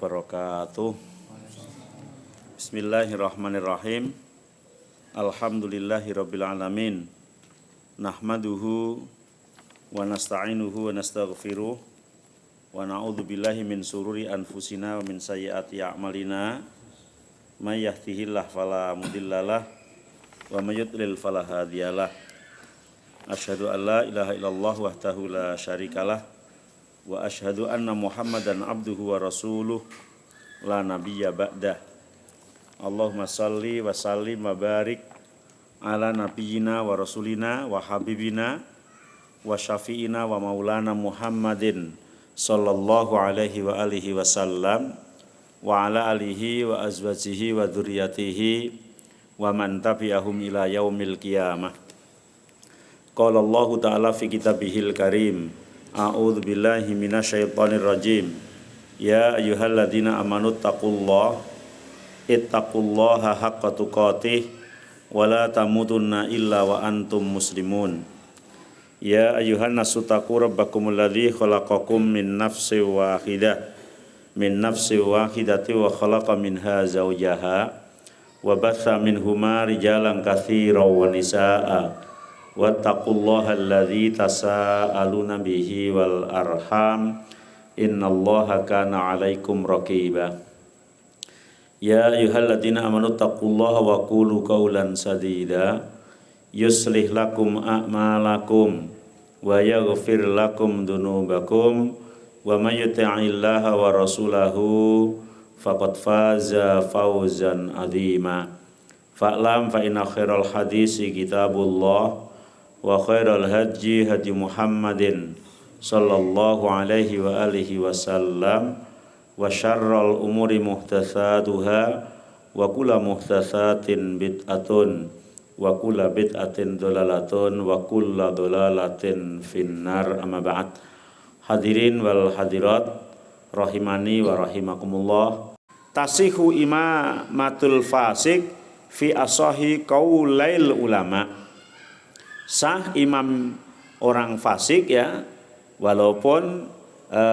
wabarakatuh. Bismillahirrahmanirrahim. Alhamdulillahirabbil alamin. Nahmaduhu wa nasta'inuhu wa nastaghfiruh wa na'udzu billahi min sururi anfusina wa min sayyiati a'malina. May yahdihillahu fala mudhillalah wa may yudlil fala hadiyalah. Asyhadu an la ilaha illallah wahdahu la syarikalah wa asyhadu anna Muhammadan abduhu wa rasuluh la nabiyya ba'dah. Allahumma salli wa sallim wa barik ala nabiyyina wa rasulina wa habibina wa syafi'ina wa maulana Muhammadin sallallahu alaihi wa alihi wasallam wa ala alihi wa azwajihi wa dzurriyyatihi wa man tabi'ahum ila yaumil qiyamah. Qala Allah ta'ala fi kitabihil karim. A'udzu billahi minasyaitonir rajim. Ya ayyuhalladzina amanu ittaqullaha haqqa tuqatih wa la tamutunna illa wa antum muslimun. Ya ayyuhan nasu taqu rabbakumul ladzi khalaqakum min nafsin wahidatin wa khalaqa minha zawjaha wa batha minhuma rijalan katsiran wa nisaa'a. Wattaqullaha alladzi tasaaluna bihi wal arham innallaha kana 'alaikum raqiba. Ya ayyuhalladzina amanu taqullaha wa qulu qawlan sadida yuslih lakum a'malakum wa yaghfir lakum dzunubakum wa may yuti'illaha wa rasulahu faqad faza fawzan 'azima. Fa'lam fa inna khairal hadisi kitabullah wa khairal haji hadi Muhammadin sallallahu alaihi wa alihi wasallam wa syarral umuri muhdatsatuha wa kullu muhdatsatin bid'atun wa kullu bid'atin dhalalatun wa kullu dhalalatin finnar. Amma ba'd. Hadirin wal hadirat rahimani wa rahimakumullah. Tasihu imamatul fasik fi asahi qaulail ulama. Sah imam orang fasik ya, walaupun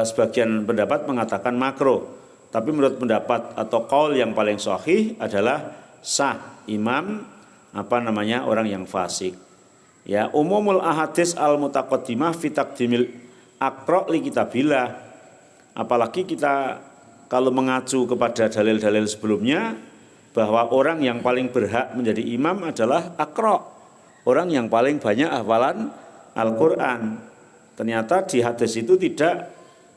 sebagian pendapat mengatakan makruh, tapi menurut pendapat atau qaul yang paling sahih adalah sah imam orang yang fasik. Ya, umumul ahadits al mutaqaddimah fi taqdimil aqra li kitabillah. Apalagi kita kalau mengacu kepada dalil-dalil sebelumnya bahwa orang yang paling berhak menjadi imam adalah aqra, orang yang paling banyak hafalan Al-Quran. Ternyata di hadis itu tidak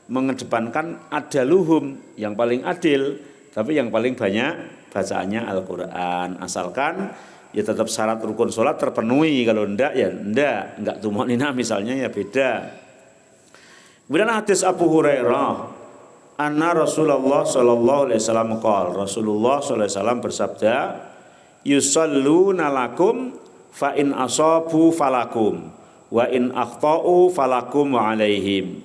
mengedepankan adaluhum, yang paling adil, tapi yang paling banyak bacaannya Al-Quran. Asalkan ya tetap syarat rukun sholat terpenuhi. Kalau enggak ya enggak tumanina misalnya ya beda. Kemudian hadis Abu Hurairah, anna Rasulullah sallallahu alaihi wasallam qala, Rasulullah sallallahu alaihi wasallam bersabda, yusalluna lakum fa in asabu falakum wa in akhtau falakum wa alaihim.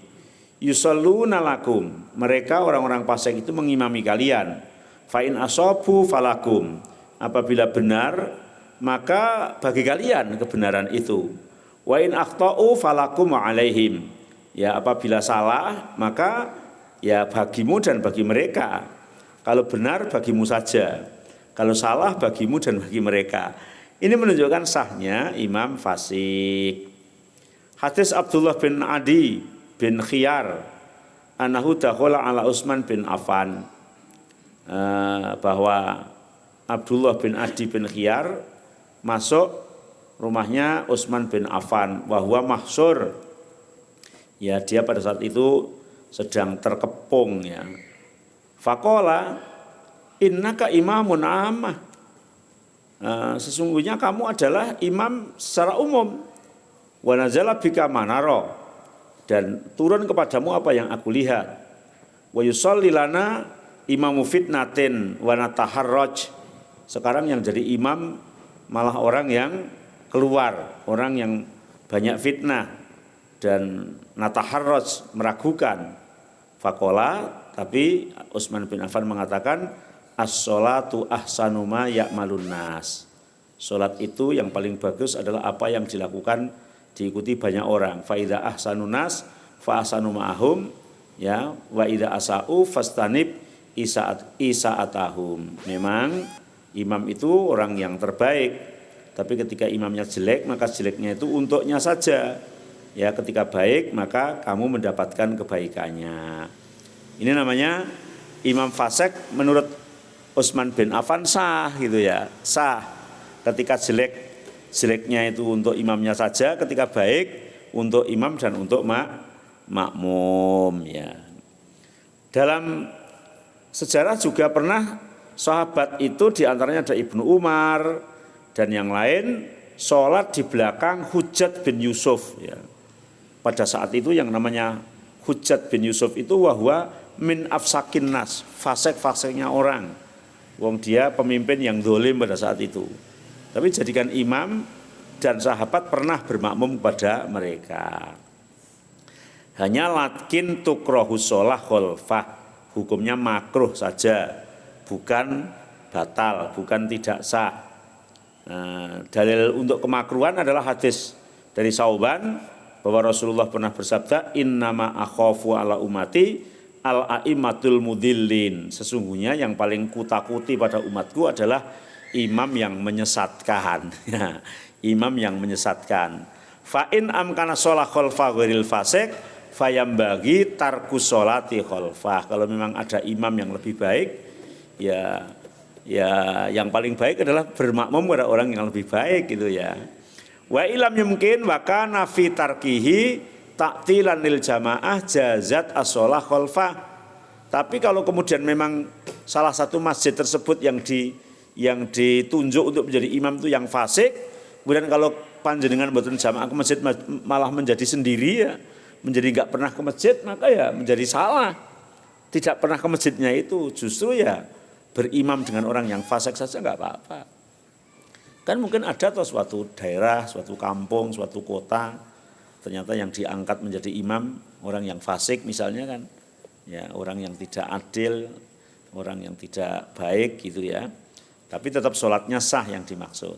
Yusalluna lakum, mereka orang-orang fasik itu mengimami kalian. Fa in asabu falakum, apabila benar maka bagi kalian kebenaran itu. Wa in akhtau falakum wa alaihim, ya apabila salah maka ya bagimu dan bagi mereka. Kalau benar bagimu saja, kalau salah bagimu dan bagi mereka. Ini menunjukkan sahnya imam fasik. Hadis Abdullah bin Adi bin Khiyar annahu dakhala ala Utsman bin Affan, bahwa Abdullah bin Adi bin Khiyar masuk rumahnya Utsman bin Affan wa huwa mahsur. Ya, dia pada saat itu sedang terkepung ya. Faqala innaka imamun ammah. Sesungguhnya kamu adalah imam secara umum. Wa nazala bika manara, dan turun kepadamu apa yang aku lihat. Wa yusalli lana imamu fitnatin wa nataharraj. Sekarang yang jadi imam malah orang yang keluar, orang yang banyak fitnah dan nataharraj, meragukan. Faqala, tapi Utsman bin Affan mengatakan as-sholatu ahsanu ma ya'malun nas. Salat itu yang paling bagus adalah apa yang dilakukan diikuti banyak orang. Fa idza ahsanun nas fa ahsanu ma'ahum, ya, wa idza asa'u fastanib isaatahum. Memang imam itu orang yang terbaik, tapi ketika imamnya jelek maka jeleknya itu untuknya saja. Ya, ketika baik maka kamu mendapatkan kebaikannya. Ini namanya imam fasik menurut Utsman bin Affan sah gitu ya. Sah. Ketika jeleknya itu untuk imamnya saja, ketika baik untuk imam dan untuk makmum ya. Dalam sejarah juga pernah sahabat itu diantaranya ada Ibnu Umar dan yang lain sholat di belakang Hujjat bin Yusuf ya. Pada saat itu yang namanya Hujjat bin Yusuf itu wahwa min afsakin nas, fasik-fasiknya orang. Wong dia pemimpin yang zalim pada saat itu. Tapi jadikan imam dan sahabat pernah bermakmum kepada mereka. Hanya lakin tukrohu sholah kholfah, hukumnya makruh saja, bukan batal, bukan tidak sah. Dalil untuk kemakruhan adalah hadis dari Sauban bahwa Rasulullah pernah bersabda, innama akhafu ala umati al-a'immatul mudillin. Sesungguhnya yang paling kutakuti pada umatku adalah imam yang menyesatkan. Imam yang menyesatkan. Fa in amkana sholah khalfa ghairil fasik fayambagi tarkus sholati khalfah. Kalau memang ada imam yang lebih baik, ya yang paling baik adalah bermakmum kepada orang yang lebih baik gitu ya. Wa ilam yumkin wa kana fi tarkihi ta'tilan lil jamaah jazat as-shalah khalfah. Tapi kalau kemudian memang salah satu masjid tersebut yang ditunjuk untuk menjadi imam itu yang fasik, kemudian kalau panjenengan mboten jamaah ke masjid malah menjadi sendiri ya, menjadi enggak pernah ke masjid, maka ya menjadi salah. Tidak pernah ke masjidnya itu justru ya berimam dengan orang yang fasik saja enggak apa-apa. Kan mungkin ada atau suatu daerah, suatu kampung, suatu kota ternyata yang diangkat menjadi imam orang yang fasik misalnya kan, ya orang yang tidak adil, orang yang tidak baik gitu ya. Tapi tetap sholatnya sah yang dimaksud.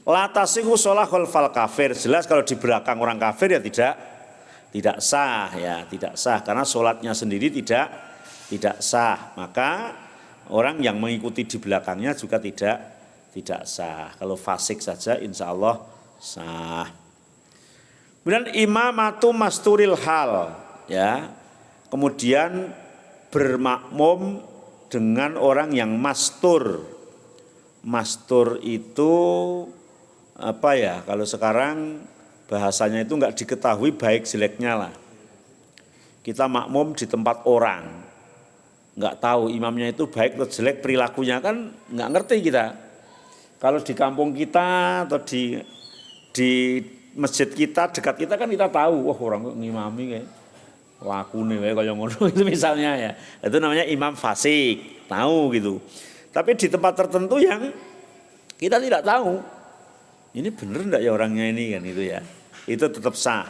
La tasihu sholah khalfal kafir, jelas kalau di belakang orang kafir ya tidak sah ya, tidak sah karena sholatnya sendiri tidak sah. Maka orang yang mengikuti di belakangnya juga tidak sah. Kalau fasik saja insya Allah sah. Kemudian imamatu masturil hal ya. Kemudian bermakmum dengan orang yang mastur. Mastur itu apa ya? Kalau sekarang bahasanya itu enggak diketahui baik jeleknya lah. Kita makmum di tempat orang, enggak tahu imamnya itu baik atau jelek, perilakunya kan enggak ngerti kita. Kalau di kampung kita atau di masjid kita, dekat kita kan kita tahu, wah orang ngimami kayak lakune wae kaya ngono itu misalnya ya. Itu namanya imam fasik, tahu gitu. Tapi di tempat tertentu yang kita tidak tahu, ini benar enggak ya orangnya ini kan itu ya. Itu tetap sah.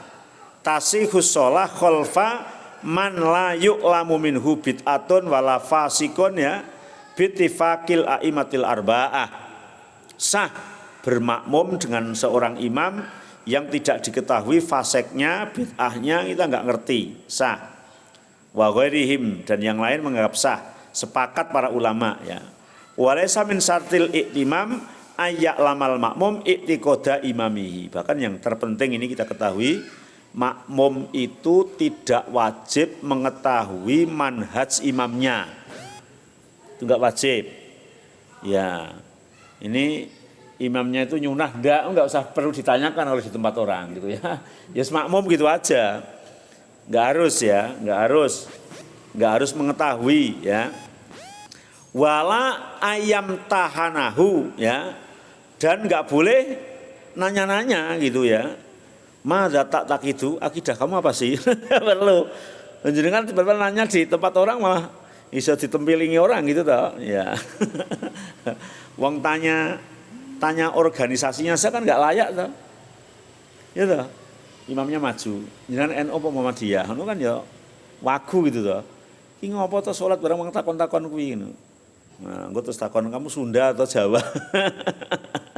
Tasihus shalah khalfa man la yu'lamu minhu bid'atun wala fasikun ya bittifaqil a'immatil arba'ah. Sah bermakmum dengan seorang imam yang tidak diketahui faseknya, bid'ahnya kita enggak ngerti, sah. Wa ghairihim dan yang lain menganggap sah, sepakat para ulama ya. Walaysa min syartil i'timam ayya'lamal makmum i'tiqada imamihi. Bahkan yang terpenting ini kita ketahui, makmum itu tidak wajib mengetahui manhaj imamnya. Itu enggak wajib. Ya. Ini imamnya itu nyunah enggak usah perlu ditanyakan kalau di tempat orang gitu ya. Ya makmum gitu aja. Enggak harus ya, enggak harus mengetahui ya. Wala ayam tahanahu ya. Dan enggak boleh nanya-nanya gitu ya. Madza tak itu akidah kamu apa sih? Perlu. Jenengan tiba-tiba nanya di tempat orang malah bisa ditempilingi orang gitu toh. Ya. Wong tanya organisasinya saya kan nggak layak toh. Ya toh. Imamnya maju. Jenengan NU apa Muhammadiyah? Anu kan ya wagu gitu toh. Ki ngopo to salat bareng wong takon-takon kuwi ngono. Nah, engko terus takon kamu Sunda atau Jawa.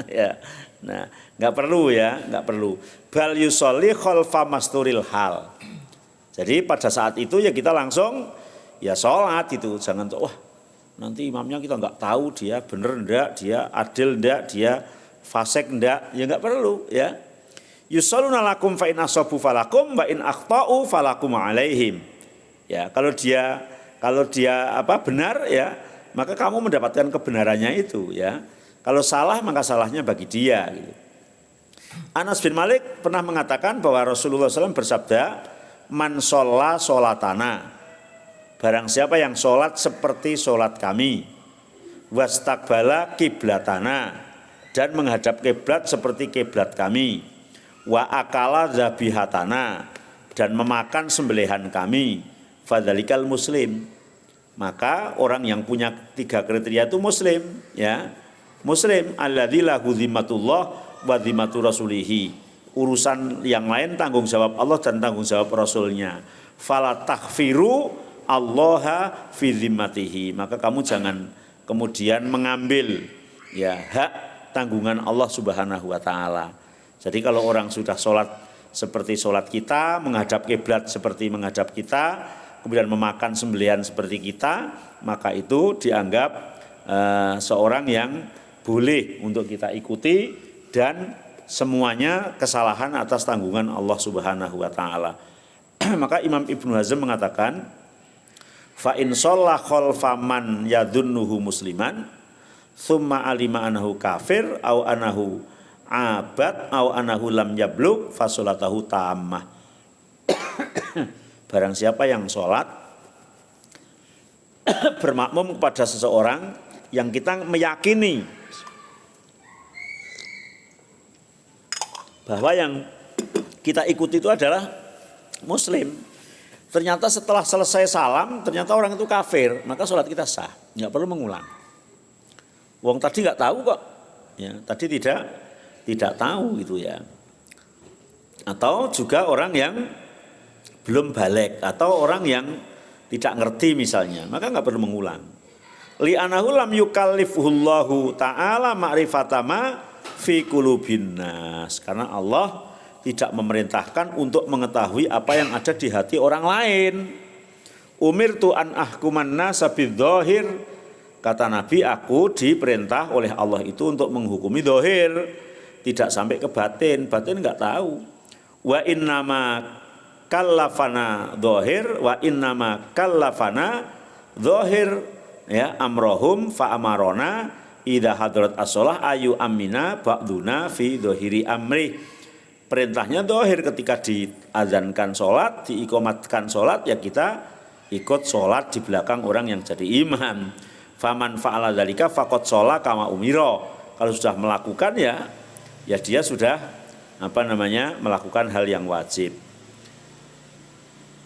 Ya. Nah, enggak perlu ya, enggak perlu. Bal yusolli khalfa masturil hal. Jadi pada saat itu ya kita langsung ya sholat itu. Jangan wah nanti imamnya kita nggak tahu dia bener ndak, dia adil ndak, dia fasik ndak, ya nggak perlu ya. Yusalluna lakum fa in asabu falakum wa in akhtau falakum alaihim. Ya, kalau dia benar ya, maka kamu mendapatkan kebenarannya itu ya. Kalau salah maka salahnya bagi dia gitu. Anas bin Malik pernah mengatakan bahwa Rasulullah SAW bersabda, man sholla sholatana, barang siapa yang sholat seperti sholat kami, wastaqbala kiblatana, dan menghadap kiblat seperti kiblat kami, wa akala zabihatana, dan memakan sembelihan kami, fadzalikal muslim, maka orang yang punya 3 kriteria itu muslim ya. Muslim alladzi lahu dzimmatullah wa dzimmatu rasulihi, urusan yang lain tanggung jawab Allah dan tanggung jawab Rasulnya. Fala takhfiru Allaha fi dzimmatihi, maka kamu jangan kemudian mengambil ya hak tanggungan Allah Subhanahu wa taala. Jadi kalau orang sudah sholat seperti sholat kita, menghadap kiblat seperti menghadap kita, kemudian memakan sembelihan seperti kita, maka itu dianggap seorang yang boleh untuk kita ikuti, dan semuanya kesalahan atas tanggungan Allah Subhanahu wa taala. Maka Imam Ibnu Hazm mengatakan, fa in shalla khalfa man yadhunnuhu musliman tsumma alima annahu kafir au annahu abad au annahu lam yablugh fa sholatahu tammah. Barang siapa yang sholat bermakmum kepada seseorang yang kita meyakini bahwa yang kita ikuti itu adalah muslim, ternyata setelah selesai salam ternyata orang itu kafir, maka sholat kita sah, nggak perlu mengulang. Wong tadi nggak tahu kok, ya tadi tidak tahu gitu ya. Atau juga orang yang belum balik atau orang yang tidak ngerti misalnya, maka nggak perlu mengulang. Li'anahu lam yukallifullahu ta'ala ma'rifatama fi qulubin nas, karena Allah tidak memerintahkan untuk mengetahui apa yang ada di hati orang lain. Umirtu an ahkuman nasa bidzahir, kata Nabi, aku diperintah oleh Allah itu untuk menghukumi zahir, tidak sampai ke batin. Batin enggak tahu. Wa innama kallafana zahir wa innama kallafana zahir ya amrohum fa amarona idza hadrat as-shalah ayu amina ba'duna fi dhahiri amri. Perintahnya zahir, ketika diazankan sholat, diikomatkan sholat, ya kita ikut sholat di belakang orang yang jadi imam. Faman fa'ala dzalika faqad sholla kama umira. Kalau sudah melakukan ya dia sudah melakukan hal yang wajib.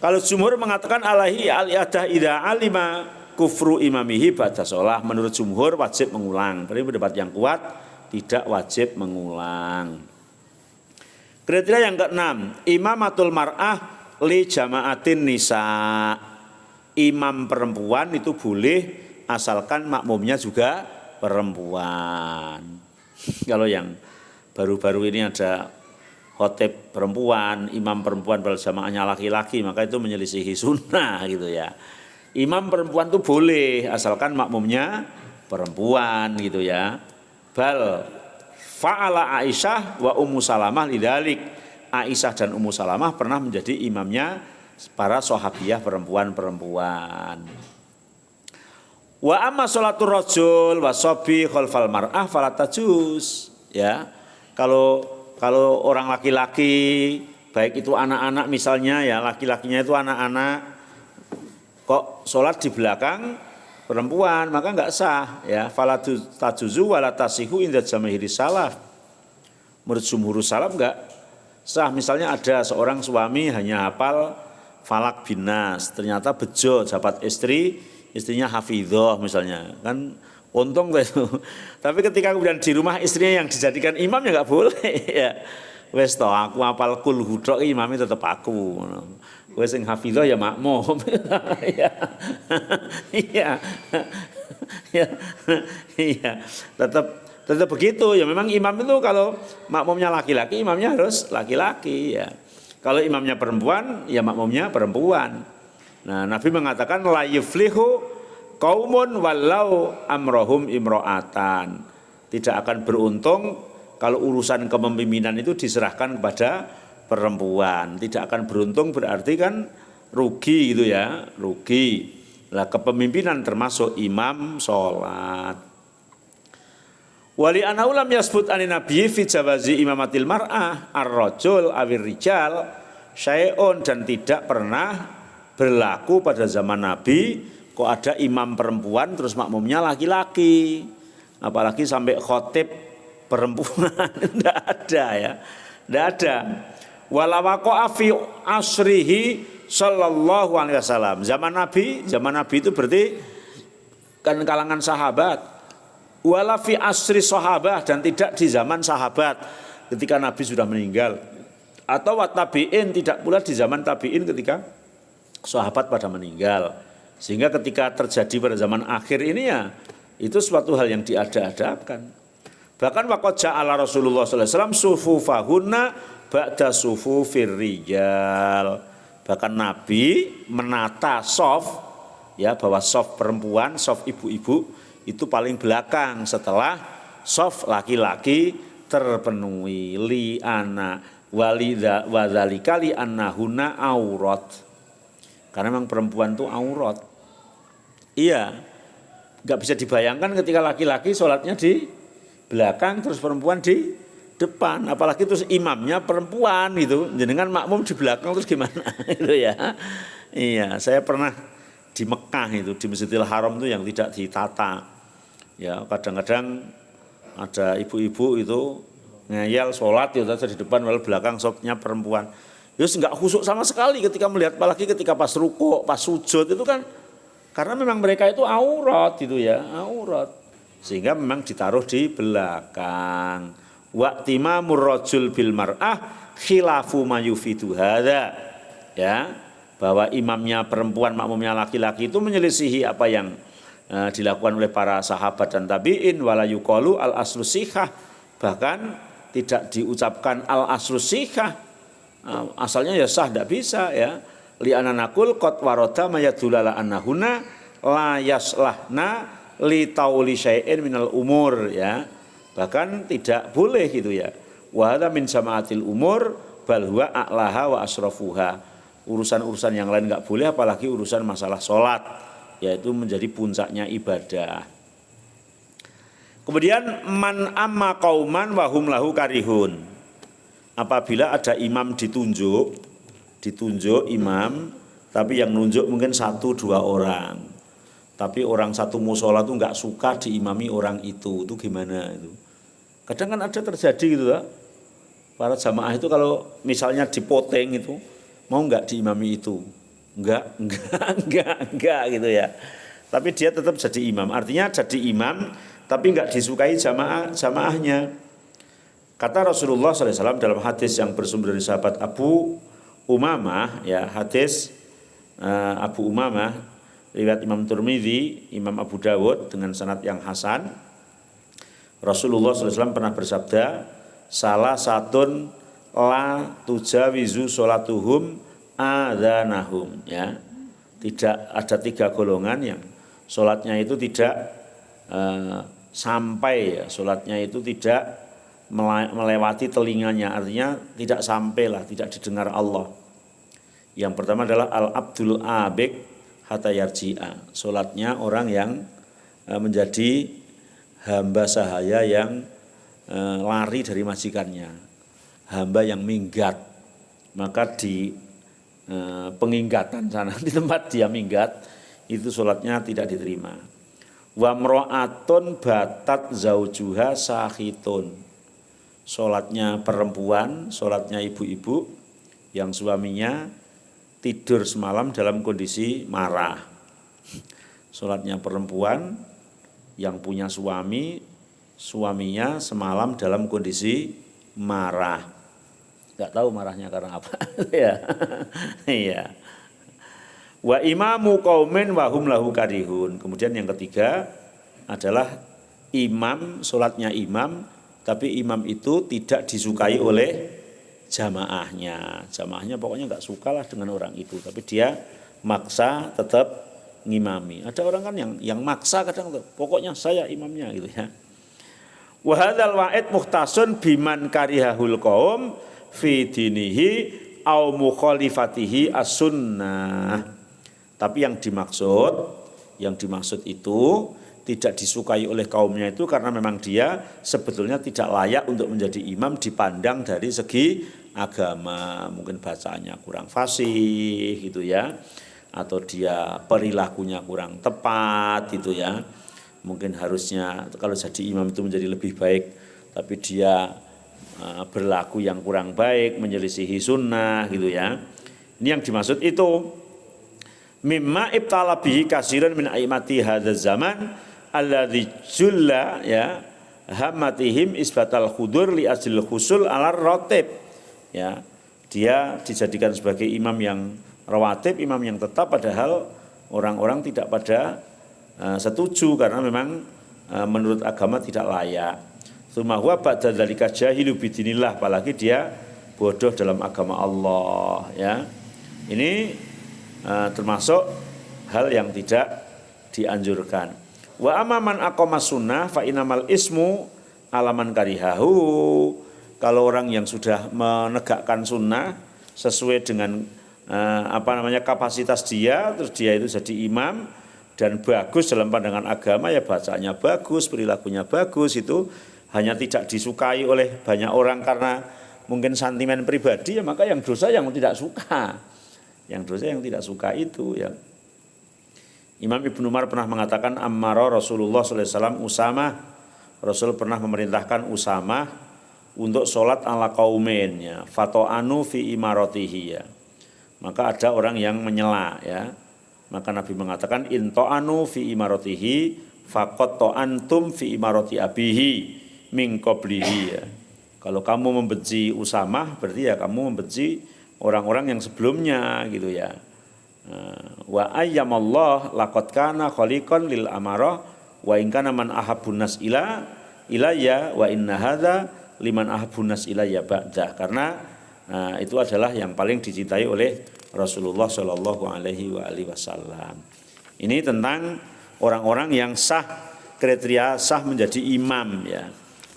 Kalau jumhur mengatakan alaihi al-iadah idza alima kufru imamihi ba'da sholah, menurut jumhur wajib mengulang. Tapi pendapat yang kuat tidak wajib mengulang. Kriteria yang keenam, imamatul mar'ah li jama'atin nisa. Imam perempuan itu boleh asalkan makmumnya juga perempuan. Kalau yang baru-baru ini ada khotib perempuan, imam perempuan berjamaahnya laki-laki, maka itu menyelisihi sunnah gitu ya. Imam perempuan itu boleh asalkan makmumnya perempuan gitu ya. Bal fa'ala Aisyah wa Ummu Salamah lidzalik. Aisyah dan Ummu Salamah pernah menjadi imamnya para sahabiyah perempuan-perempuan. Wa amma sholatur rajul wa shabi khalfal mar'ah fala tajuz ya. Kalau orang laki-laki, baik itu anak-anak misalnya ya, laki-lakinya itu anak-anak, kok sholat di belakang perempuan, maka enggak sah ya. Fala tajuzu wala tasihu inda jamaahiri salaf. Menurut jumhur salaf enggak sah. Misalnya ada seorang suami hanya hafal Falak bin Nas, ternyata bejo dapat istrinya hafidhah misalnya, kan untung itu. Tapi ketika kemudian di rumah istrinya yang dijadikan imam ya enggak boleh ya. Wes toh aku hafal kul hudok, imamnya tetap aku. Wes sing hafizah ya makmum. Iya. Iya. Iya. Tetap begitu ya. Memang imam itu kalau makmumnya laki-laki, imamnya harus laki-laki ya. Kalau imamnya perempuan, ya makmumnya perempuan. Nah, Nabi mengatakan la yuflihu qaumun walau amrohum imro'atan. Tidak akan beruntung kalau urusan kepemimpinan itu diserahkan kepada perempuan. Tidak akan beruntung berarti kan rugi gitu ya, rugi. Lah kepemimpinan termasuk imam sholat. Wali anaulam yasbut anin nabi fi jawazi imamatil mar'ah ar-rajul awir rijal syai'un, dan tidak pernah berlaku pada zaman Nabi kok ada imam perempuan terus makmumnya laki-laki, apalagi sampai khotib perempuan. Tidak ada ya, tidak ada. Walawaqa'a fi asrihi sallallahu alaihi wasallam, zaman Nabi itu berarti kan kalangan sahabat. Wala fi asri sahabah, dan tidak di zaman sahabat ketika Nabi sudah meninggal, atau tabi'in, tidak pula di zaman tabi'in ketika sahabat pada meninggal. Sehingga ketika terjadi pada zaman akhir ini ya itu suatu hal yang diada-adakan. Bahkan waqad ja'ala Rasulullah sallallahu alaihi wasallam sufufahunna ba'da sufufir rijal. Bahkan Nabi menata sof, ya, bahwa sof perempuan, sof ibu-ibu itu paling belakang setelah sof laki-laki terpenuhi. Li ana walidha wadzalika li annahuna aurat, karena memang perempuan itu aurat. Iya, nggak bisa dibayangkan ketika laki-laki sholatnya di belakang terus perempuan di depan, apalagi terus imamnya perempuan itu, jenengan makmum di belakang terus gimana itu ya. Iya, saya pernah di Mekah itu, di Masjidil Haram itu yang tidak ditata. Ya, kadang-kadang ada ibu-ibu itu ngeyel sholat ya di depan, walau belakang sopnya perempuan. Yus nggak khusyuk sama sekali ketika melihat, apalagi ketika pas ruku, pas sujud itu kan, karena memang mereka itu aurat itu ya, aurat. Sehingga memang ditaruh di belakang. Waqtimamur rajul bil mar'ah khilafu ma yufidu hadza. Ya, bahwa imamnya perempuan, makmumnya laki-laki itu menyelisihi apa yang dilakukan oleh para sahabat dan tabi'in. Wala yuqalu al aslu sihah, bahkan tidak diucapkan al aslu sihah, asalnya ya sah, tidak bisa ya. Li ananakul qad warada mayadulala annahuna la yaslahna li tauli syai'in minal umur, ya. Bahkan tidak boleh gitu ya. Wa hadza min samaatil umur bal huwa a'laha wa asrafuha. Urusan-urusan yang lain enggak boleh, apalagi urusan masalah salat, yaitu menjadi puncaknya ibadah. Kemudian man amma qauman wa hum lahu karihun. Apabila ada imam ditunjuk imam, tapi yang nunjuk mungkin 1-2 orang. Tapi orang satu musola itu enggak suka diimami orang itu gimana itu? Kadang kan ada terjadi gitu ya. Para jamaah itu kalau misalnya dipoteng itu, mau enggak diimami itu? Enggak gitu ya. Tapi dia tetap jadi imam. Artinya jadi imam tapi enggak disukai jamaahnya. Kata Rasulullah SAW dalam hadis yang bersumber dari sahabat Abu Umamah, ya, hadis Abu Umamah riwayat Imam Tirmidzi, Imam Abu Dawud dengan sanad yang hasan. Rasulullah SAW pernah bersabda, salah satun la tujawizu sholatuhum adzanahum, ya. Tidak ada 3 golongan yang sholatnya itu tidak sampai, ya, sholatnya itu tidak melewati telinganya, artinya tidak sampailah, tidak didengar Allah. Yang pertama adalah al-abdul abik hatta yarji'a, sholatnya orang yang menjadi hamba sahaya yang lari dari majikannya, hamba yang minggat, maka di penginggatan sana, di tempat dia minggat, itu sholatnya tidak diterima. Wa mro'atun batat zaujuha sahitun, sholatnya perempuan, sholatnya ibu-ibu yang suaminya tidur semalam dalam kondisi marah. Sholatnya perempuan yang punya suami, suaminya semalam dalam kondisi marah. Enggak tahu marahnya karena apa. Ya. Iya. Wa imamu qaumin wa hum lahu karihun. Kemudian yang ketiga adalah imam, sholatnya imam, tapi imam itu tidak disukai oleh jamaahnya. Jamaahnya pokoknya enggak sukalah dengan orang itu, tapi dia maksa tetap ngimami. Ada orang kan yang maksa kadang tuh, pokoknya saya imamnya gitu ya. Wa hadzal wa'id muhtasun biman karihahul qaum fi dinihi au mukhalifatihi as-sunnah. Tapi yang dimaksud itu tidak disukai oleh kaumnya itu karena memang dia sebetulnya tidak layak untuk menjadi imam dipandang dari segi agama. Mungkin bacaannya kurang fasih gitu ya, atau dia perilakunya kurang tepat gitu ya. Mungkin harusnya kalau jadi imam itu menjadi lebih baik, tapi dia berlaku yang kurang baik, menyelisihi sunnah gitu ya. Ini yang dimaksud itu. Mimma ibtala bihi kasiran min aimati hadzal zaman alladzi julla ya hammatihim isbatal khudur li ajlil husul ala ratib. Ya, dia dijadikan sebagai imam yang rawatib, imam yang tetap, padahal orang-orang tidak pada setuju karena memang menurut agama tidak layak. Tsumma huwa ba'da dzalika jahilu bidinillah, apalagi dia bodoh dalam agama Allah ya. Ini termasuk hal yang tidak dianjurkan. Wa amaman aqama sunnah fa inamal ismu alaman karihahu. Kalau orang yang sudah menegakkan sunnah sesuai dengan kapasitas dia, terus dia itu jadi imam dan bagus dalam pandangan agama, ya bacaannya bagus, perilakunya bagus, itu hanya tidak disukai oleh banyak orang karena mungkin sentimen pribadi, ya maka yang dosa yang tidak suka. Yang dosa yang tidak suka itu ya. Imam Ibnu Umar pernah mengatakan ammara Rasulullah SAW Usamah. Rasul pernah memerintahkan Usamah untuk sholat ala qaumin ya. Fato'anu fi imaratihi ya. Maka ada orang yang menyela ya. Maka Nabi mengatakan into'anu fi imaratihi faqad to'antum fi imarati abihi min qablihi ya. Kalau kamu membenci Usamah berarti ya kamu membenci orang-orang yang sebelumnya gitu ya. Wa ayyamallah laqad kana khaliqan lil amarah wa in kana man ahabbun nas ilayya wa inna hadza liman ahabbun nas ilayya ba'da. Karena itu adalah yang paling dicintai oleh Rasulullah Shallallahu alaihi wasallam. Ini tentang orang-orang yang sah, kriteria sah menjadi imam ya.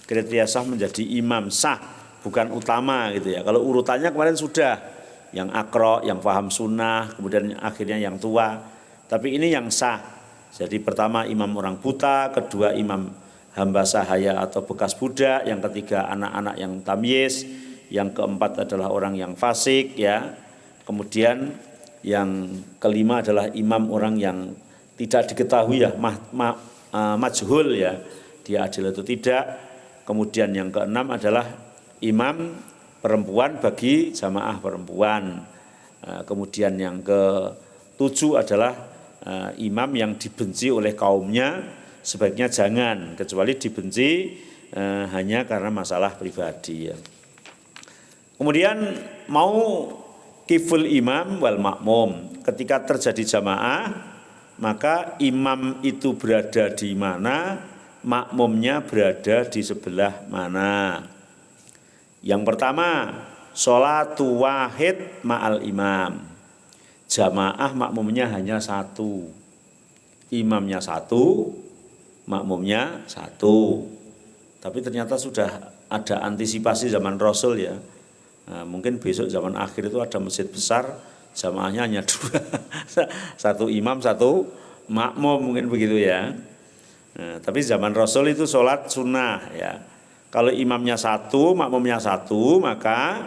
Kriteria sah menjadi imam sah, bukan utama gitu ya. Kalau urutannya kemarin sudah yang akro, yang paham sunnah, kemudian akhirnya yang tua. Tapi ini yang sah. Jadi pertama imam orang buta, kedua imam hamba sahaya atau bekas budak, yang ketiga anak-anak yang tamyiz, yang keempat adalah orang yang fasik ya. Kemudian yang kelima adalah imam orang yang tidak diketahui ya, majhul ya, dia adil atau tidak. Kemudian yang keenam adalah imam perempuan bagi jamaah perempuan. Kemudian yang ketujuh adalah imam yang dibenci oleh kaumnya, sebaiknya jangan, kecuali dibenci hanya karena masalah pribadi ya. Kemudian mau kiful imam wal makmum, ketika terjadi jamaah maka imam itu berada di mana, makmumnya berada di sebelah mana. Yang pertama, sholatu wahid ma'al imam. Jamaah makmumnya hanya satu. Imamnya satu, makmumnya satu. Tapi ternyata sudah ada antisipasi zaman Rasul ya. Nah, mungkin besok zaman akhir itu ada masjid besar, jamaahnya hanya dua. Satu imam, satu makmum, mungkin begitu ya. Nah, tapi zaman Rasul itu sholat sunnah ya. Kalau imamnya satu, makmumnya satu, maka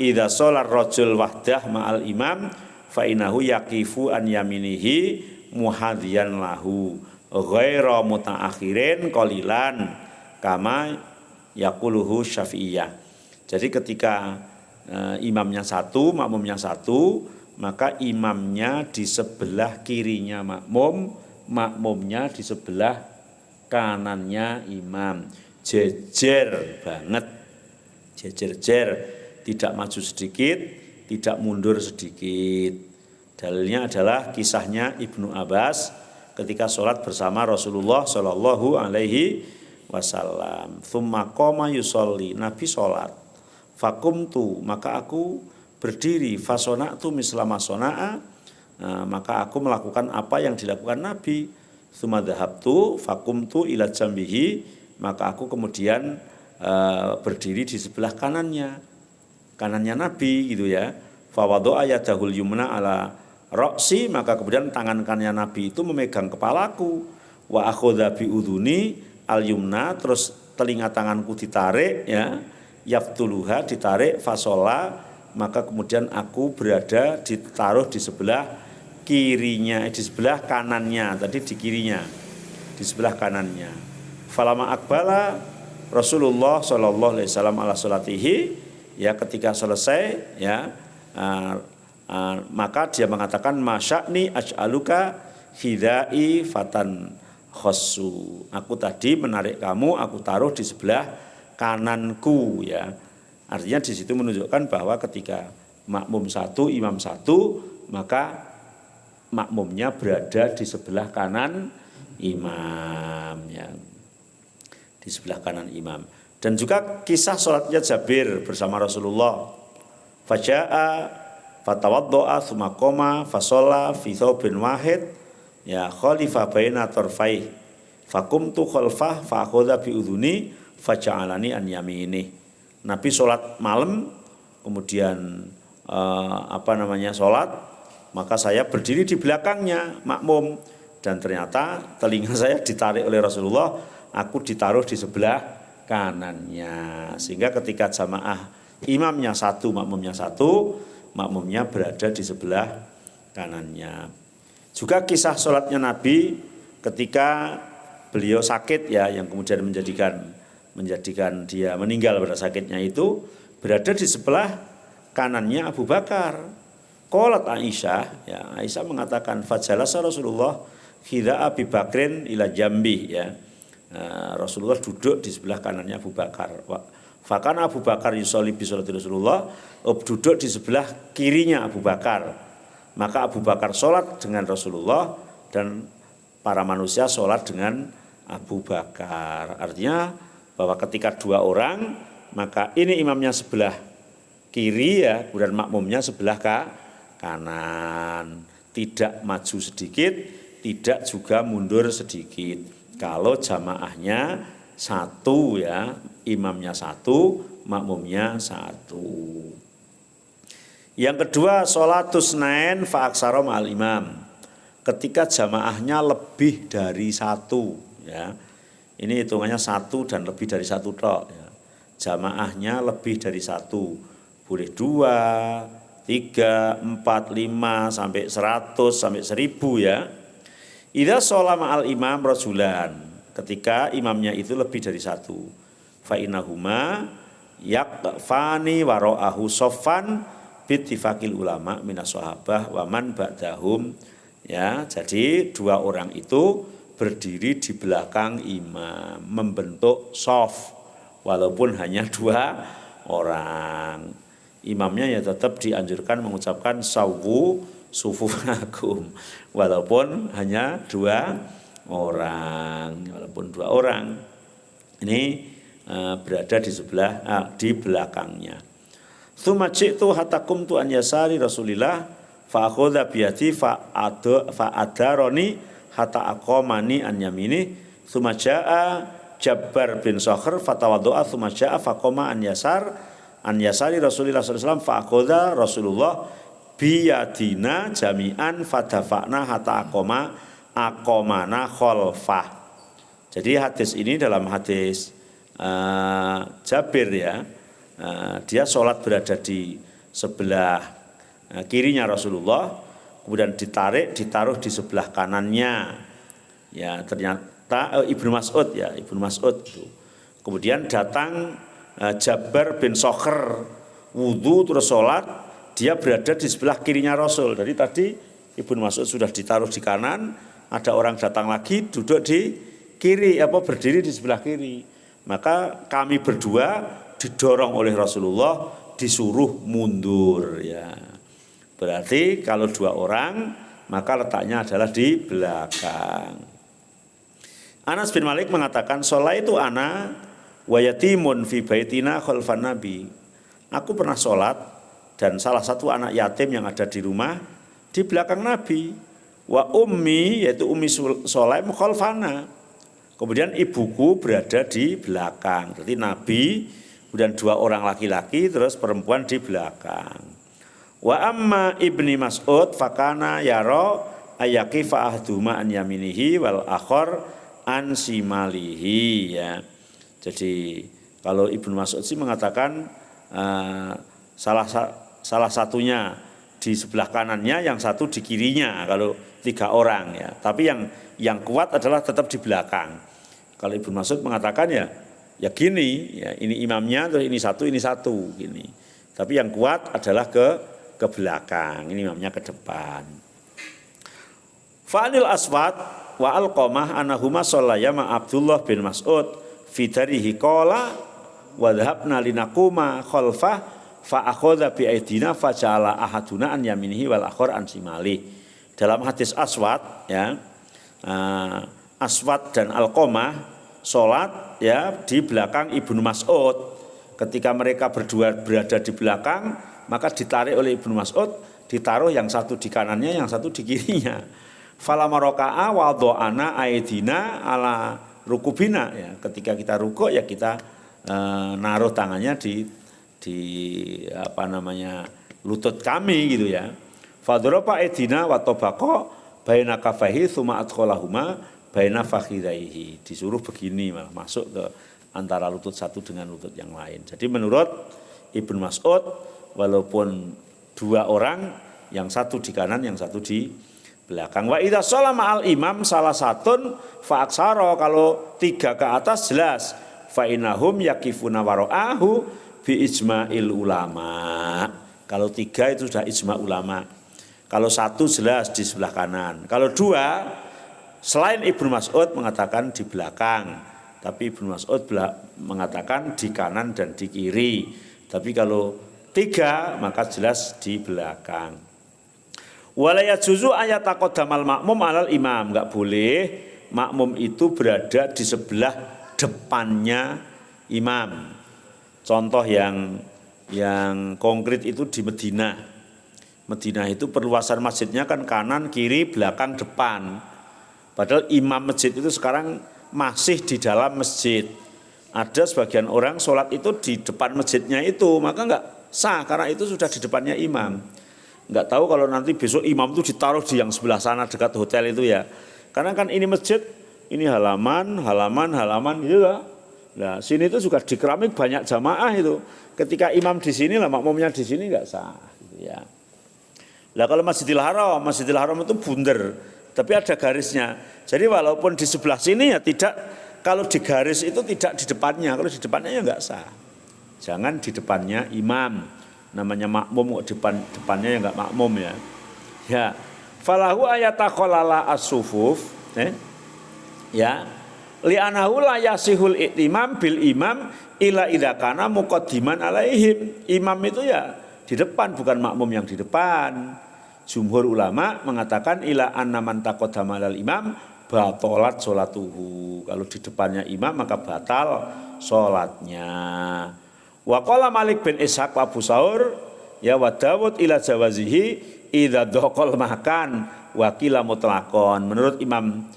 idza sholar rajul wahdah ma'al imam fa innahu yaqifu an yaminihi muhadhiyan lahu ghaira mutaakhirin qalilan kama yaquluhu Syafi'iyah. Jadi ketika imamnya satu, makmumnya satu, maka imamnya di sebelah kirinya makmum, makmumnya di sebelah kanannya imam. Jejer banget, jejer-jer, tidak maju sedikit, tidak mundur sedikit. Dalilnya adalah kisahnya Ibnu Abbas ketika sholat bersama Rasulullah Shallallahu alaihi wasallam. Tsumma qoma yusolli, Nabi sholat. Fakumtu, maka aku berdiri. Fasona'tu mislama sona'a, maka aku melakukan apa yang dilakukan Nabi. Tsumma dhahabtu faqumtu ila jambihi, maka aku kemudian berdiri di sebelah kanannya Nabi gitu ya. Fa wada'a yadahul yumna ala ra'si, maka kemudian tangan kanannya Nabi itu memegang kepalaku. Wa akhadha bi udhuni al yumna, terus telinga tanganku ditarik ya, yaftuluha ditarik, fasola, maka kemudian aku berada ditaruh di sebelah kirinya, di sebelah kanannya, tadi di kirinya, di sebelah kanannya. Falama akbala Rasulullah sallallahu alaihi wasallam ala salatihi, ya ketika selesai ya, maka dia mengatakan masya'ni aj'aluka hidai fatan khossu, aku tadi menarik kamu, aku taruh di sebelah kananku ya. Artinya di situ menunjukkan bahwa ketika makmum satu, imam satu, maka makmumnya berada di sebelah kanan imam ya, di sebelah kanan imam. Dan juga kisah sholatnya Jabir bersama Rasulullah. Faja'a fatawaddo'a tsumma qoma fasolla fi thawbin wahid ya khalifa baina tarfai faqumtu khalfah fa akhadha bi udhuni faja'alani an yamini. Nabi sholat malam, kemudian sholat, maka saya berdiri di belakangnya makmum, dan ternyata telinga saya ditarik oleh Rasulullah, aku ditaruh di sebelah kanannya, sehingga ketika jamaah imamnya satu, makmumnya satu, makmumnya berada di sebelah kanannya. Juga kisah sholatnya Nabi ketika beliau sakit ya, yang kemudian menjadikan dia meninggal pada sakitnya itu, berada di sebelah kanannya Abu Bakar. Qalat Aisyah, ya Aisyah mengatakan fajalasa Rasulullah khidha Abi Bakrin ila jambi ya. Rasulullah duduk di sebelah kanannya Abu Bakar. Fakana Abu Bakar yusolli bi sholati Rasulullah, duduk di sebelah kirinya Abu Bakar. Maka Abu Bakar sholat dengan Rasulullah dan para manusia sholat dengan Abu Bakar. Artinya bahwa ketika dua orang, maka ini imamnya sebelah kiri ya, kemudian makmumnya sebelah kanan, tidak maju sedikit, tidak juga mundur sedikit. Kalau jamaahnya satu ya, imamnya satu, makmumnya satu. Yang kedua, sholatus nain fa aksara ma'al imam, ketika jamaahnya lebih dari satu ya. Ini hitungannya satu dan lebih dari satu tok ya. Jamaahnya lebih dari satu, boleh 2, 3, 4, 5 sampai 100 sampai 1000 ya. Idza sholama ma'al imam rajulan, ketika imamnya itu lebih dari satu, fa innahuma yaqfani wara'ahu soffan bittifaqil ulama minas sahabah wa man ba'dahum ya. Jadi dua orang itu berdiri di belakang imam membentuk shaf, walaupun hanya dua orang. Imamnya ya tetap dianjurkan mengucapkan sawu sufufakum, walaupun hanya dua orang, ini berada di sebelah di belakangnya. Tsumma ji'tu hatta qumtu an yasari Rasulillah fa akhadha bi yadi fa adarani hatta aqamani an yamini. Tsumma ja'a Jabbar bin Sakhr fatawaddo'a tsumma ja'a faqama an yasari Rasulillah sallallahu alaihi wasallam fa akhadha Rasulullah biyadina jami'an fadafa'na hatta aqamana khalfah. Jadi hadis ini dalam hadis Jabir ya, dia sholat berada di sebelah kirinya Rasulullah, kemudian ditaruh di sebelah kanannya ya. Ternyata Ibnu Mas'ud itu. Kemudian datang Jabbar bin Sakhr wudu terus sholat, dia berada di sebelah kirinya Rasul. Jadi tadi Ibnu Mas'ud sudah ditaruh di kanan, ada orang datang lagi duduk di kiri, berdiri di sebelah kiri. Maka kami berdua didorong oleh Rasulullah disuruh mundur ya. Berarti kalau dua orang maka letaknya adalah di belakang. Anas bin Malik mengatakan sholaitu ana wa yatimun fi baitina khalfan nabi. Aku pernah sholat dan salah satu anak yatim yang ada di rumah di belakang Nabi. Wa ummi, yaitu Ummi Sulaim, khalfana. Kemudian ibuku berada di belakang. Berarti Nabi, kemudian 2 orang laki-laki, terus perempuan di belakang. Wa amma ibni Mas'ud fakana yaro ayakifa ahduma an yaminihi wal akhor an simalihi, ya. Jadi kalau Ibnu Mas'ud sih mengatakan salah satunya di sebelah kanannya, yang satu di kirinya kalau 3 orang, ya. Tapi yang kuat adalah tetap di belakang. Kalau Ibnu Mas'ud mengatakan ya gini, ya, ini imamnya, terus ini satu gini. Tapi yang kuat adalah ke belakang, ini imamnya ke depan. Fa'anil Aswad wa Alqamah anahuma shallaya ma Abdullah bin Mas'ud fi darihi qala wa dhahabna linaquma khalfah fa akhadha bi aidina fa ja'ala ahaduna an yaminihi wal akhar an shimali. Dalam hadis Aswad, ya, Aswad dan Alqamah salat, ya, di belakang Ibnu Mas'ud. Ketika mereka berdua berada di belakang, maka ditarik oleh Ibnu Mas'ud, ditaruh yang satu di kanannya, yang satu di kirinya. Falamma raka'a wada'ana aidina ala rukubina, ya. Ketika kita rukuk, ya kita naruh tangannya di lutut kami, gitu, ya. Fadropa aidina wa tabaqa baina kafaihi tsumma adkhalahuma baina fakhidaihi. Disuruh begini, malah masuk ke antara lutut satu dengan lutut yang lain. Jadi menurut Ibnu Mas'ud, walaupun 2 orang, yang satu di kanan, yang satu di belakang. Wa idza sholama al imam salah satun fa aksara, kalau 3 ke atas jelas. Fa innahum yakifuna wara'ahu bi ijma'il ulama. Kalau 3 itu sudah ijma' ulama. Kalau 1 jelas di sebelah kanan. Kalau 2, selain Ibnu Mas'ud mengatakan di belakang, tapi Ibnu Mas'ud mengatakan di kanan dan di kiri. Tapi kalau 3, maka jelas di belakang. Wala yajuzu ayataqaddamal makmum alal imam. Enggak boleh makmum itu berada di sebelah depannya imam. Contoh yang konkret itu di Madinah. Madinah itu perluasan masjidnya kan kanan, kiri, belakang, depan. Padahal imam masjid itu sekarang masih di dalam masjid. Ada sebagian orang sholat itu di depan masjidnya itu, maka enggak sah karena itu sudah di depannya imam. Enggak tahu kalau nanti besok imam itu ditaruh di yang sebelah sana dekat hotel itu, ya. Karena kan ini masjid, ini halaman gitu lah. Nah, sini itu juga di keramik banyak jamaah itu. Ketika imam di sini lah, makmumnya di sini enggak sah, gitu, ya. Lah kalau Masjidil Haram itu bundar, tapi ada garisnya. Jadi walaupun di sebelah sini, ya tidak, kalau di garis itu tidak di depannya, kalau di depannya ya enggak sah. Jangan di depannya imam. Namanya makmum kok depannya ya enggak makmum, ya. Ya. Falahu ayatakhalala as-sufuf, ya. Li'anahu la yasihul i'timam bil imam ila idza kana muqaddiman alaihim. Imam itu ya di depan, bukan makmum yang di depan. Jumhur ulama mengatakan ila anna man taqaddama alal imam batalat sholatuhu. Kalau di depannya imam maka batal sholatnya. Wa qala Malik bin Ishaq wa Abu Saur, ya, wa Dawud ila jawazihi idza dhaqal makan wa qila mutlaqon. Menurut Imam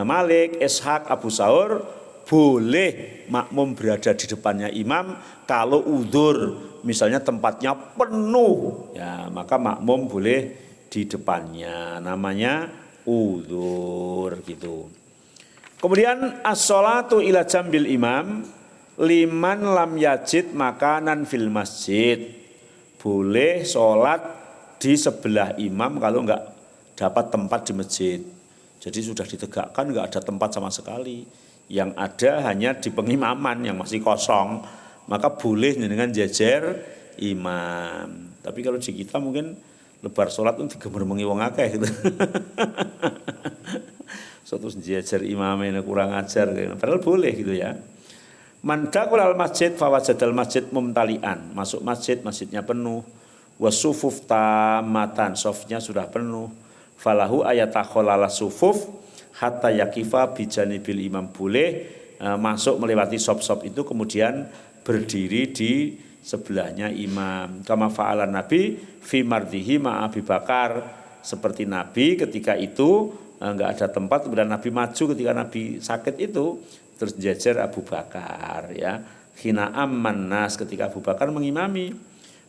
Malik, Ishaq, Abu Saur, boleh makmum berada di depannya imam kalau udzur, misalnya tempatnya penuh, ya, maka makmum boleh di depannya, namanya udzur, gitu. Kemudian as-sholatu ila jambil imam liman lam yajid makanan fil masjid. Boleh sholat di sebelah imam kalau enggak dapat tempat di masjid. Jadi sudah ditegakkan, enggak ada tempat sama sekali. Yang ada hanya di pengimaman yang masih kosong, maka boleh dengan jejer imam. Tapi kalau di kita mungkin lebar sholat itu digemermengi wong akeh gitu. Suatu jejer imamnya kurang ajar, padahal boleh gitu, ya. Man dakhala al-masjid fawajadal masjid mumtalian. Masuk masjid, masjidnya penuh. Wasufuf tamatan, sofnya sudah penuh. Falahu ayatakhalala sufuf hatta yakifa bijanibil imam. Boleh masuk melewati sop-sop itu kemudian berdiri di sebelahnya imam. Kama fa'alan Nabi fi mardihi ma Abi Bakar, seperti Nabi ketika itu enggak ada tempat, kemudian Nabi maju ketika Nabi sakit itu, terus jejer Abu Bakar ya. Hina amman nas, ketika Abu Bakar mengimami.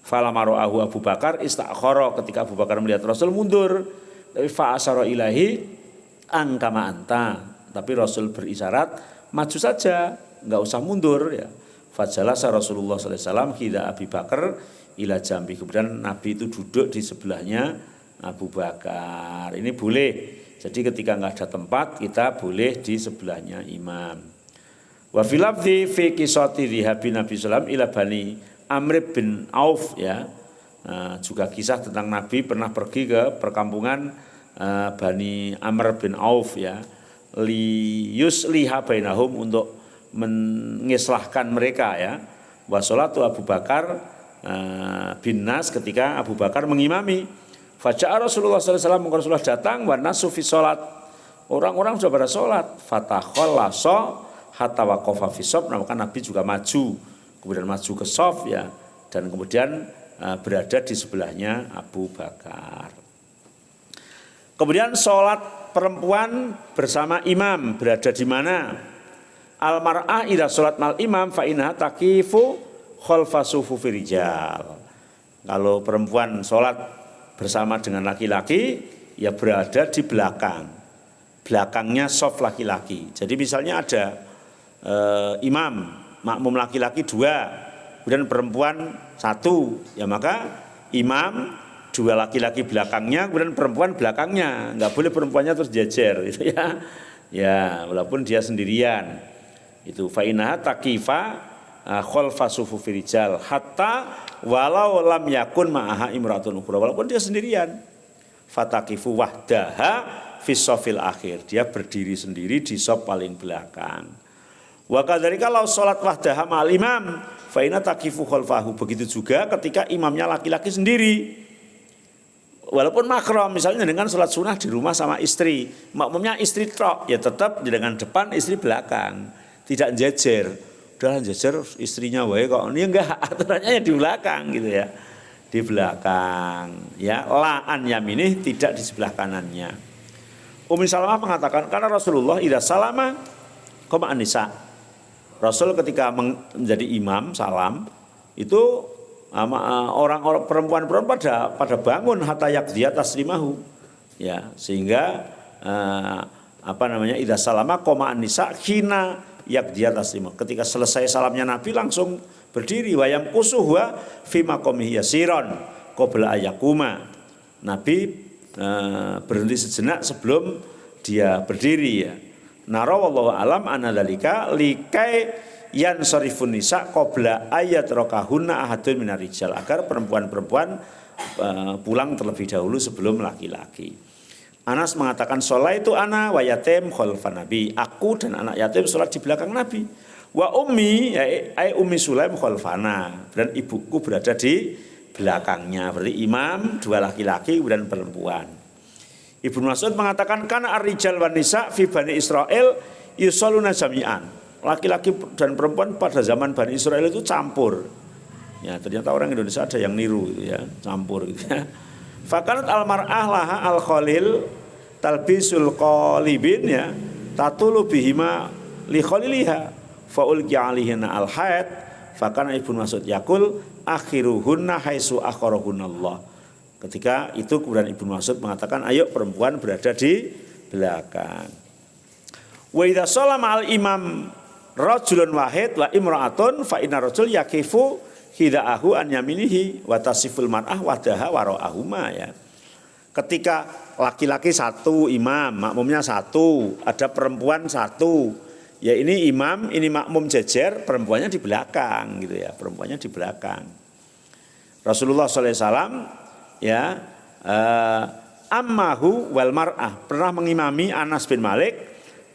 Falamaro'ahu Abu Bakar istakhara, ketika Abu Bakar melihat Rasul mundur. Tapi fa'asyara ilahi angkama anta, tapi Rasul berisyarat maju saja, enggak usah mundur ya. Fajalasa Rasulullah sallallahu alaihi wasallam hida Abi Bakar ila jambi, kemudian Nabi itu duduk di sebelahnya Abu Bakar. Ini boleh. Jadi ketika enggak ada tempat, kita boleh di sebelahnya imam. Wa fil lafzi fi qissati dhihabi Nabi sallam ila bani Amr bin Auf ya. Juga kisah tentang Nabi pernah pergi ke perkampungan Bani Amr bin Auf ya. Li yusliha bainahum, untuk mengislahkan mereka ya. Wa sholatu Abu Bakar bin Nas, ketika Abu Bakar mengimami. Faja'a Rasulullah sallallahu alaihi wasallam, Rasulullah datang wa nasu fi sholat. Orang-orang sudah pada sholat. Fatakhallasa hatta waqafa fi shaf, maka Nabi juga maju, kemudian maju ke shaf ya, dan kemudian berada di sebelahnya Abu Bakar. Kemudian sholat perempuan bersama imam berada di mana? Al-mar'ah idza sholat mal imam fa innaha taqifu khalfa sufufi rijal. Kalau perempuan sholat bersama dengan laki-laki, ya berada di belakangnya shaf laki-laki. Jadi misalnya ada imam, makmum laki-laki 2, kemudian perempuan 1, ya maka imam 2 laki-laki belakangnya, kemudian perempuan belakangnya. Enggak boleh perempuannya terus jejer gitu ya. Ya, walaupun dia sendirian. Itu fa innaha taqifa khalfa sufufi rijal hatta walau lam yakun ma'aha imratun ukhra, walaupun dia sendirian. Fataqifu wahdaha fi shafil akhir, dia berdiri sendiri di shaf paling belakang. Wa kadzalika law salat wahdaha ma'al imam fa inna taqifu khalfahu, begitu juga ketika imamnya laki-laki sendiri. Walaupun makro, misalnya dengan sholat sunnah di rumah sama istri, makmumnya istri tok, ya tetap dengan depan, istri belakang, tidak jejer. Udah jejer istrinya wae kok, ini enggak, aturannya ya di belakang gitu ya, di belakang ya. La'an yaminih, tidak di sebelah kanannya. Ummi Salamah mengatakan karena Rasulullah idza salama qama an-nisa, Rasul ketika menjadi imam salam itu orang-orang perempuan-perempuan pada bangun hatta yaqdiya taslimahu ya, sehingga idza salama qama an-nisa hina yaqdiya taslimahu, ketika selesai salamnya Nabi langsung berdiri. Wayam kusuhwa fi maqamihi yasiron qabla ayakuma, Nabi berhenti sejenak sebelum dia berdiri ya. Nara wallahu alam anna dzalika likai yan sarifun nisa qabla ayat rokahunna ahadun minar rijal, agar perempuan-perempuan pulang terlebih dahulu sebelum laki-laki. Anas mengatakan sholat itu ana wa yatim khalfan nabi, aku dan anak yatim sholat di belakang Nabi. Wa ummi ai ummi Sulaim khalfana, dan ibuku berada di belakangnya. Berarti imam 2 laki-laki kemudian perempuan. Ibnu Mas'ud mengatakan kana ar-rijal wan nisa fi Bani Israil yusalluna jami'an, laki-laki dan perempuan pada zaman Bani Israel itu campur. Ya, ternyata orang Indonesia ada yang niru gitu ya, campur gitu ya. Fakanat al-mar'ah laha al-khalil talbisul qalibin ya, tatulu bihima li khaliliha fa ulqi alihina al-haid. Fakana Ibnu Mas'ud yaqul akhiruhunna haitsu akharahunallah. Ketika itu kemudian Ibnu Mas'ud mengatakan ayo perempuan berada di belakang. Wa idza shallama al-imam rajulun wahid wa imra'atun fa inna rajul yaqifu hidaahu an yaminihi wa tasiful mar'ah wadaha wara'ahuma ya. Ketika laki-laki 1 imam, makmumnya 1, ada perempuan 1. Ya ini imam, ini makmum jejer, perempuannya di belakang gitu ya, perempuannya di belakang. Rasulullah sallallahu alaihi wasallam ya ammahu wal mar'ah, pernah mengimami Anas bin Malik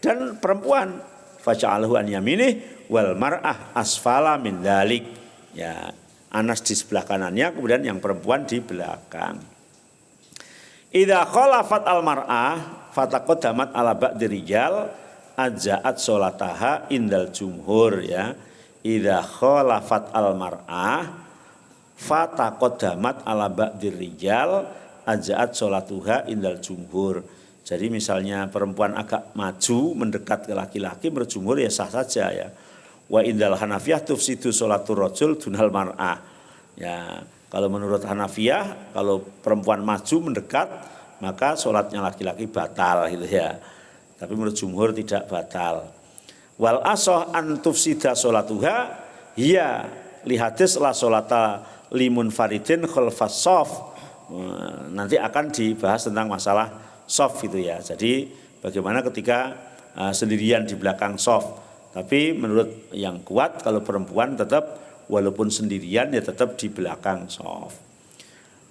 dan perempuan, faja'alahu an yaminih wal mar'ah asfala min dzalik. Ya, Anas di sebelah kanannya, kemudian yang perempuan di belakang. Idza khalafat al mar'ah fataqaddamat ala ba'di rijal aja'at sholataha indal jumhur ya. Idza khalafat al mar'ah fataqaddamat ala ba'di rijal aja'at sholatuha indal jumhur. Jadi misalnya perempuan agak maju mendekat ke laki-laki menurut jumhur ya sah saja ya. Wa indal Hanafiyah tufsidu sholatur rajul dunal mar'ah. Ya, kalau menurut Hanafiyah kalau perempuan maju mendekat maka sholatnya laki-laki batal gitu ya. Tapi menurut jumhur tidak batal. Wal asoh an tufsida sholatuha hiya li hadis la sholata limun faridin khalfas shaf. Nanti akan dibahas tentang masalah shaf gitu ya. Jadi bagaimana ketika sendirian di belakang shaf. Tapi menurut yang kuat kalau perempuan tetap walaupun sendirian ya tetap di belakang shaf.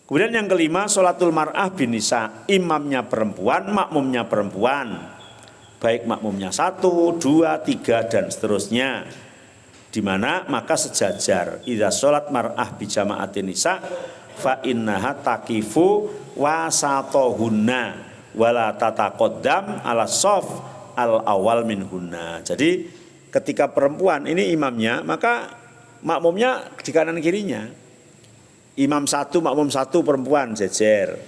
Kemudian yang kelima sholatul mar'ah bin nisa, imamnya perempuan, makmumnya perempuan. Baik makmumnya 1, 2, 3 dan seterusnya. Di mana maka sejajar idza sholat mar'ah bi jama'atin nisa fa innaha taqifu wasatohunna wala tataqaddam ala shaf al awal minhunna. Jadi ketika perempuan ini imamnya maka makmumnya di kanan kirinya. Imam 1 makmum 1 perempuan jejer.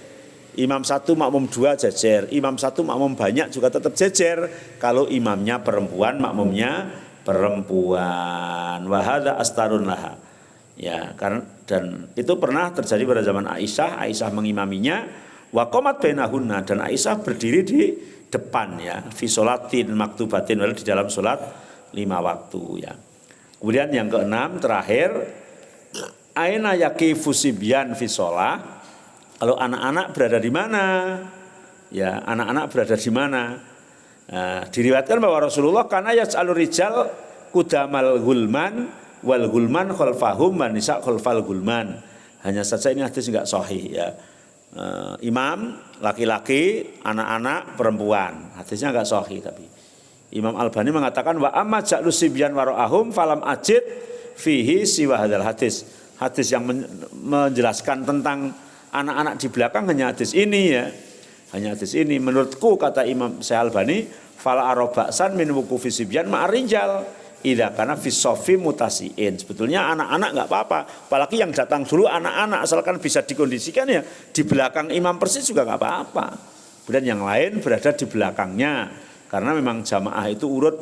Imam 1 makmum 2 jejer. Imam 1 makmum banyak juga tetap jejer. Kalau imamnya perempuan makmumnya perempuan. Wa hadza astarun laha. Ya, karena dan itu pernah terjadi pada zaman Aisyah. Aisyah mengimaminya wa qamat bainahunna dan Aisyah berdiri di depan ya fi sholatin maktubatin di dalam salat 5 waktu ya. Kemudian yang keenam terakhir aina yaqifu sibyan fi shalah. Kalau anak-anak berada di mana? Ya, anak-anak berada di mana? Nah, diriwayatkan bahwa Rasulullah kana yaj'alur rijal kudamal gulman wal gulman khalfahum wan nisa khalfal gulman. Hanya saja ini hadis enggak sahih ya. Imam laki-laki, anak-anak perempuan. Hadisnya enggak sahih tapi Imam Albani mengatakan wa amma ja'lus sibyan wara'ahum falam ajid fihi siwa hadzal hadis. Hadis yang menjelaskan tentang anak-anak di belakang hanya hadis ini ya. Hanya hadis ini menurutku kata Imam Syekh Albani fala araba'san min wuqufi sibyan ma'arijal idza kana fi sofi mutasiin. Sebetulnya anak-anak enggak apa-apa, apalagi yang datang dulu anak-anak asalkan bisa dikondisikan ya di belakang imam persis juga enggak apa-apa. Kemudian yang lain berada di belakangnya karena memang jamaah itu urut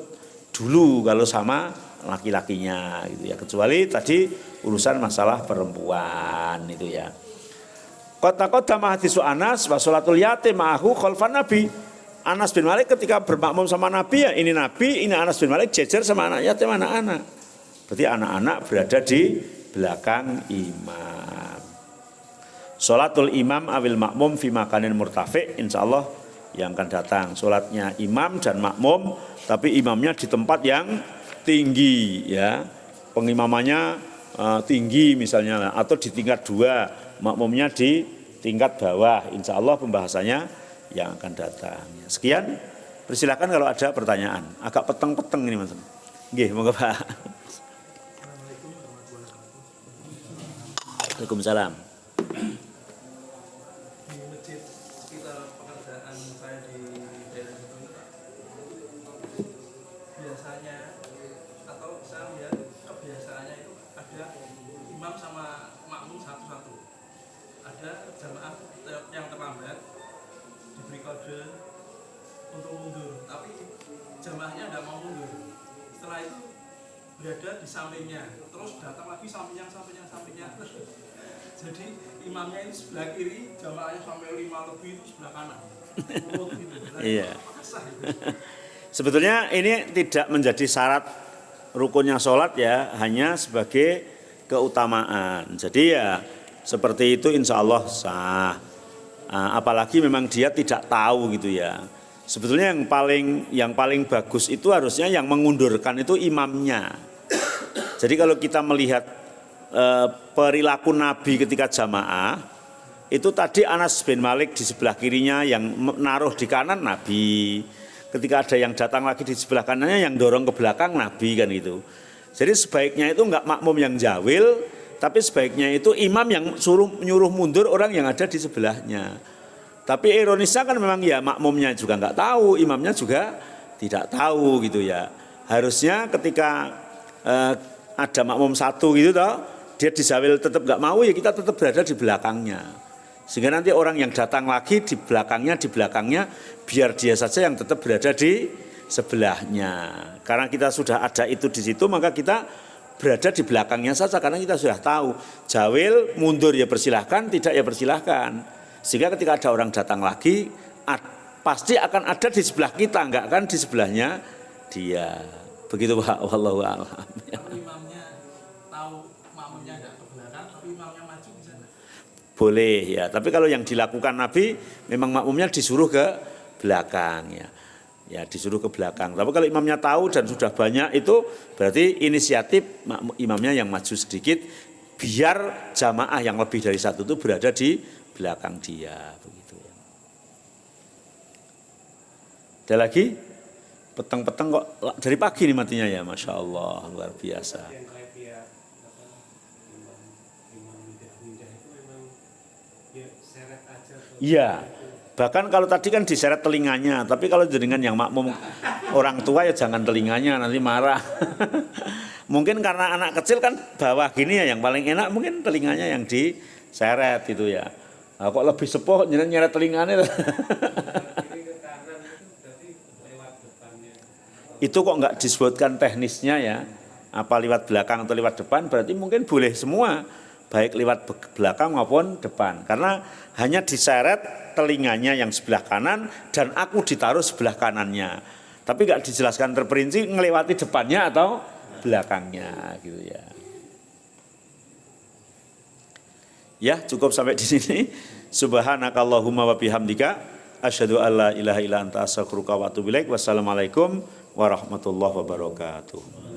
dulu kalau sama laki-lakinya gitu ya. Kecuali tadi urusan masalah perempuan itu ya. Qad-qadama hadisu Anas wa sholatul yatim ma'ahu khalfan Nabi. Anas bin Malik ketika bermakmum sama Nabi ya ini Nabi, ini Anas bin Malik jejer sama anak yatim anak-anak. Berarti anak-anak berada di belakang imam. Sholatul imam awil makmum fi makanin murtafi' insyaallah yang akan datang. Sholatnya imam dan makmum tapi imamnya di tempat yang tinggi ya. Pengimamannya tinggi misalnya atau di tingkat 2, makmumnya di tingkat bawah. Insyaallah pembahasannya yang akan datang. Sekian, persilakan kalau ada pertanyaan. Agak peteng-peteng ini Mas. Nggih, monggo Pak. Waalaikumsalam. Di masjid sekitar pekerjaan saya di daerah itu biasanya atau saya lihat kebiasaannya itu ada imam sama makmum satu-satu. Ada jamaah yang terlambat diberi kode untuk mundur, tapi jamaahnya tidak mau mundur. Setelah itu berada di sampingnya, terus datang lagi sampingnya. Jadi imamnya ini sebelah kiri, jamaahnya sampai 5 lebih itu sebelah kanan. Iya. Sebetulnya ini tidak menjadi syarat rukunnya sholat ya, hanya sebagai keutamaan. Jadi ya seperti itu insya Allah sah. Apalagi memang dia tidak tahu gitu ya. Sebetulnya yang paling bagus itu harusnya yang mengundurkan itu imamnya. Jadi kalau kita melihat perilaku Nabi ketika jamaah itu tadi Anas bin Malik di sebelah kirinya yang naruh di kanan Nabi. Ketika ada yang datang lagi di sebelah kanannya yang dorong ke belakang Nabi kan itu. Jadi sebaiknya itu enggak makmum yang jawil, tapi sebaiknya itu imam yang nyuruh mundur orang yang ada di sebelahnya. Tapi ironisnya kan memang ya makmumnya juga enggak tahu, imamnya juga tidak tahu gitu ya. Harusnya ketika ada makmum satu gitu toh, dia dijawil tetap enggak mau ya kita tetap berada di belakangnya. Sehingga nanti orang yang datang lagi di belakangnya biar dia saja yang tetap berada di sebelahnya. Karena kita sudah ada itu di situ, maka kita berada di belakangnya saja karena kita sudah tahu. Jawil mundur ya persilahkan, tidak ya persilahkan. Sehingga ketika ada orang datang lagi, pasti akan ada di sebelah kita, enggak kan di sebelahnya dia. Begitu Pak, wallahu a'lam. Kalau imamnya tahu makmumnya tidak ke belakang, tapi imamnya maju bisa nggak? Boleh ya, tapi kalau yang dilakukan Nabi memang makmumnya disuruh ke belakang ya. Ya disuruh ke belakang. Tapi kalau imamnya tahu dan sudah banyak itu berarti inisiatif imamnya yang maju sedikit biar jamaah yang lebih dari satu itu berada di belakang dia begitu ya. Ada lagi? Peteng-peteng kok dari pagi nih matinya ya, Masya Allah, luar biasa. Iya, bahkan kalau tadi kan diseret telinganya, tapi kalau dengan yang makmum orang tua ya jangan telinganya, nanti marah. Mungkin karena anak kecil kan bawah gini ya, yang paling enak mungkin telinganya yang diseret itu ya. Nah, kok lebih sepuh nyeret telinganya. Itu kok nggak disebutkan teknisnya ya, apa lewat belakang atau lewat depan, berarti mungkin boleh semua, baik lewat belakang maupun depan, karena hanya diseret telinganya yang sebelah kanan dan aku ditaruh sebelah kanannya, tapi nggak dijelaskan terperinci ngelewati depannya atau belakangnya gitu ya. Ya cukup sampai di sini. Subhanakallahumma wa bihamdika asyhadu an la ilaha illa anta astaghfiruka wa atubu ilaik. Wassalamualaikum warahmatullahi wabarakatuh.